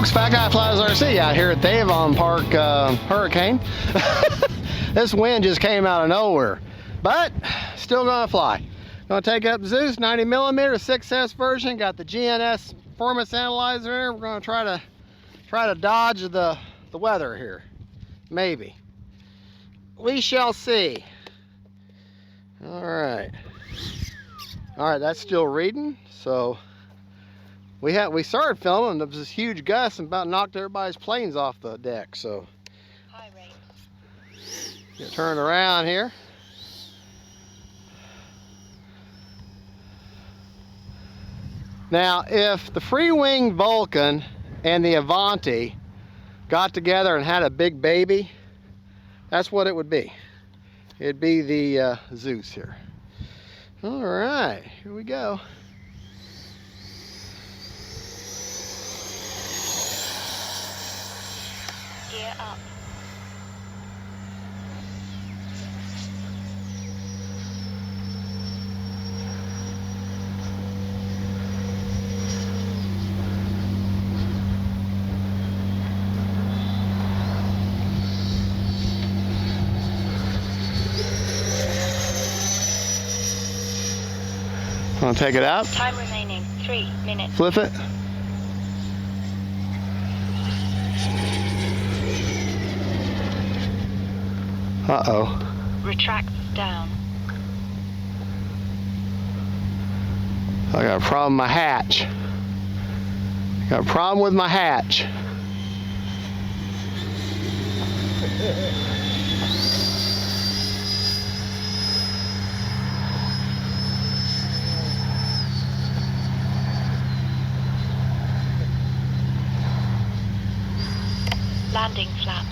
folks, Fat Guy Flies RC out here at the Avon Park Hurricane. This wind just came out of nowhere, but still gonna fly. Gonna take up Zeus 90mm 6S version. Got the GNS performance analyzer here. We're gonna try to dodge the weather here. Maybe. We shall see. All right, that's still reading. So we started filming. There was this huge gust and about knocked everybody's planes off the deck. So high rate. Get turned around here. Now, if the FREEWING Vulcan and the Avanti got together and had a big baby, that's what it would be. It'd be the Zeus here. All right, here we go. Gear up. I'll take it out. Time remaining 3 minutes. Flip it. Uh-oh. Retract down. I got a problem with my hatch. Got a problem with my hatch. Landing flaps.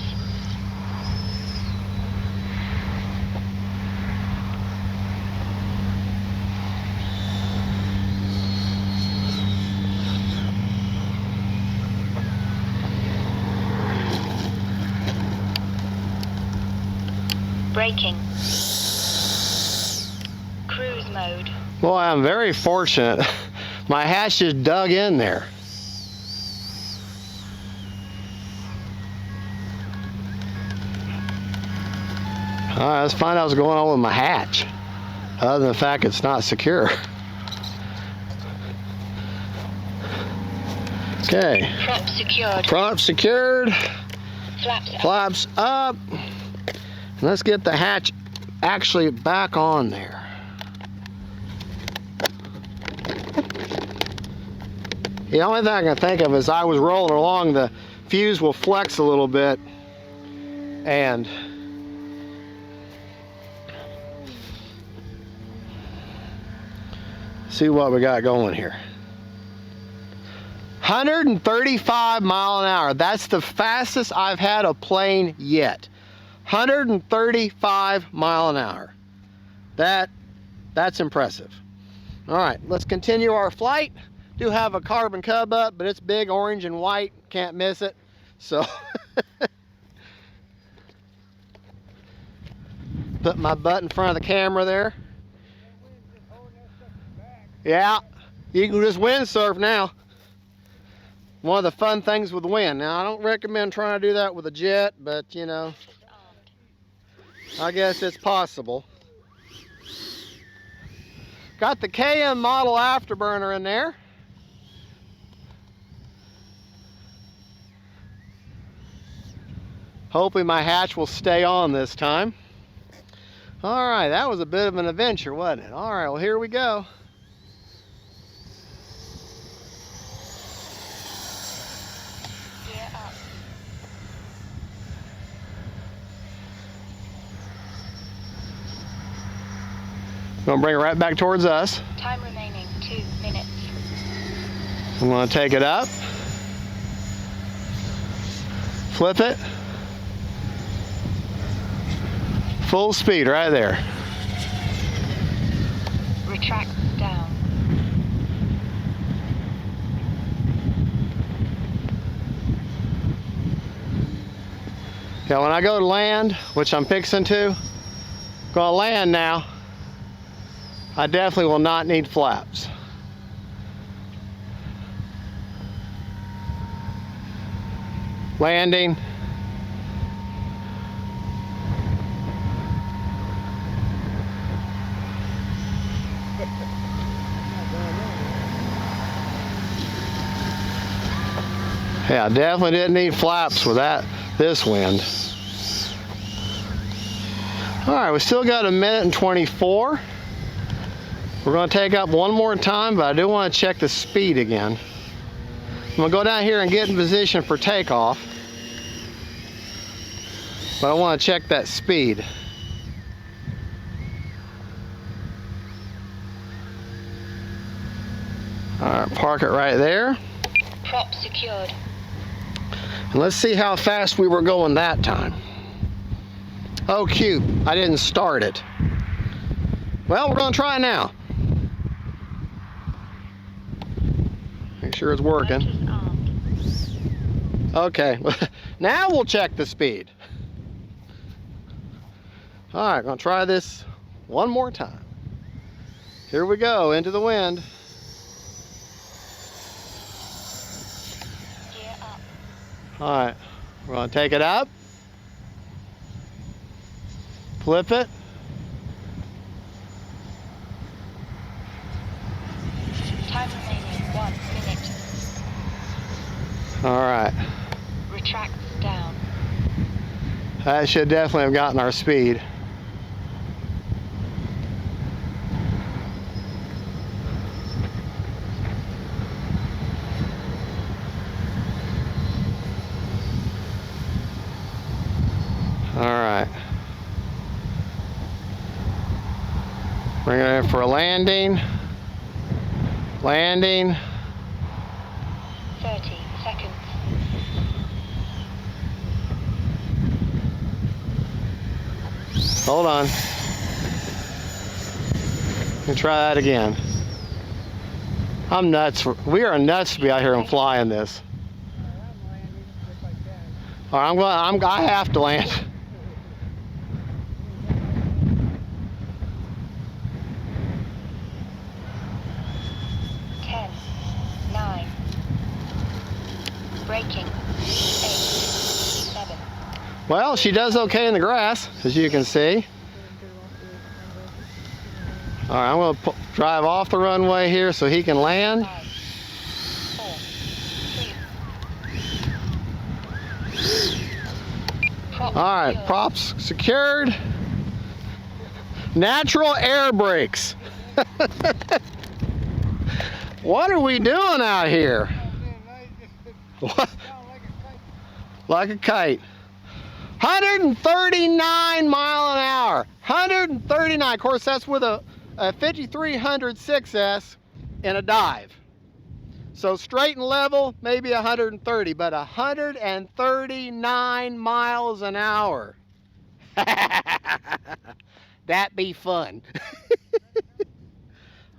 Braking. Cruise mode. Well, I'm very fortunate. My hatch just dug in there. All right, let's find out what's going on with my hatch, other than the fact it's not secure. Okay. Prop secured. Prop secured. Flaps up. Flaps up. Let's get the hatch actually back on there. The only thing I can think of is I was rolling along, the fuse will flex a little bit and see what we got going here. 135 mile an hour. That's the fastest I've had a plane yet. 135 mile an hour. That's impressive. All right, let's continue our flight. Do have a carbon cub up, but it's big, orange and white. Can't miss it. So put my butt in front of the camera there. Yeah, you can just windsurf now. One of the fun things with wind. Now, I don't recommend trying to do that with a jet, but you know, I guess it's possible. Got the KM model afterburner in there. Hopefully my hatch will stay on this time. All right, that was a bit of an adventure, wasn't it? All right, well, here we go. Gonna bring it right back towards us. Time remaining 2 minutes. I'm gonna take it up. Flip it. Full speed right there. Retract down. Yeah, when I go to land, which I'm fixing to, gonna land now, I definitely will not need flaps. Landing. Yeah, definitely didn't need flaps with this wind. All right, we still got 1:24. We're going to take up one more time, but I do want to check the speed again. I'm going to go down here and get in position for takeoff. But I want to check that speed. All right, park it right there. Prop secured. And let's see how fast we were going that time. Oh, cute. I didn't start it. Well, we're going to try now. Make sure it's working. Motors armed. Okay, now we'll check the speed. All right, going to try this one more time. Here we go, into the wind. Gear up. All right, we're going to take it up. Flip it. Time remaining 1 minute. All right. Retracts down. That should definitely have gotten our speed. All right. Bring it in for a landing. Landing. 30 seconds. Hold on. Let me try that again. I'm nuts. We are nuts to be out here and flying this. All right, I have to land. 10, 9. Braking. 8, 7. Well, she does okay in the grass, as you can see. All right, I'm going to drive off the runway here so he can land. 5, 4, 3. All right, props secured. Natural air brakes. What are we doing out here? What? Like a kite. 139 mile an hour. 139. Of course, that's with a 5300 6S in a dive. So straight and level, maybe 130, but 139 miles an hour. That'd be fun.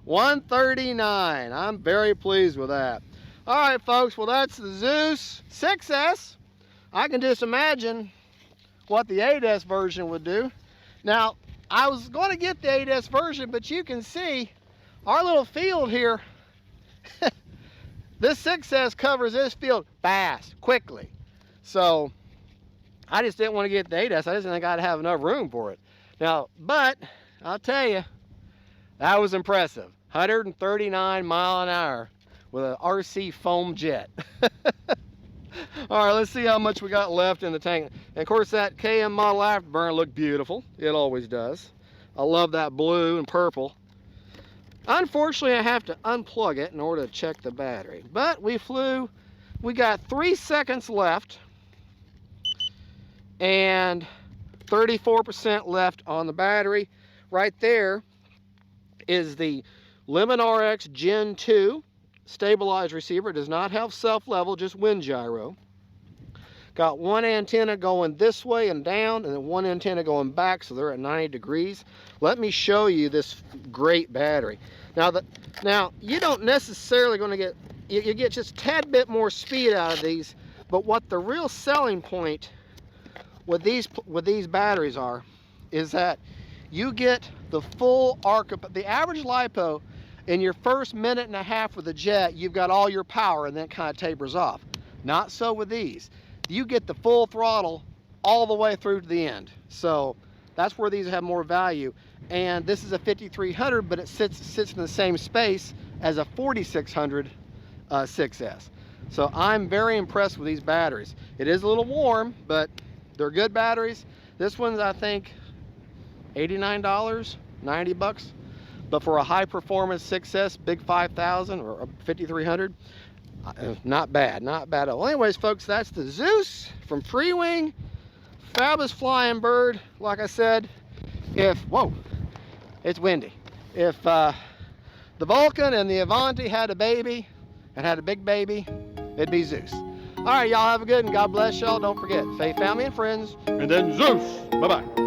139. I'm very pleased with that. All right, folks. Well, that's the Zeus 6S. I can just imagine what the 8S version would do. Now, I was going to get the 8S version, but you can see our little field here. This 6S covers this field fast, quickly. So I just didn't want to get the 8S. I just didn't think I'd have enough room for it. Now, but I'll tell you, that was impressive. 139 mile an hour with an RC foam jet. All right, let's see how much we got left in the tank. And of course, that KM model afterburner looked beautiful. It always does. I love that blue and purple. Unfortunately, I have to unplug it in order to check the battery. But we flew, we got 3 seconds left and 34% left on the battery. Right there is the Lemon RX Gen 2 stabilized receiver. It does not have self-level, just wind gyro. Got one antenna going this way and down, and then one antenna going back, so they're at 90 degrees. Let me show you this great battery. Now you don't necessarily going to get, you get just a tad bit more speed out of these, but what the real selling point with these batteries is that you get the full arc of the average LiPo. In your first minute and a half with the jet, you've got all your power, and then it kind of tapers off. Not so with these. you get the full throttle all the way through to the end. So that's where these have more value. And this is a 5300, but it sits in the same space as a 4600 6S. So I'm very impressed with these batteries. It is a little warm, but they're good batteries. This one's, I think, $89, 90 bucks. But for a high performance 6S, big 5000 or 5300, not bad, not bad at all. Anyways, folks, that's the Zeus from FREEWING. Fabulous flying bird. Like I said, whoa, it's windy. If the Vulcan and the Avanti had a baby and had a big baby, it'd be Zeus. All right, y'all have a good and God bless y'all. Don't forget, faith, family, and friends, and then Zeus. Bye-bye.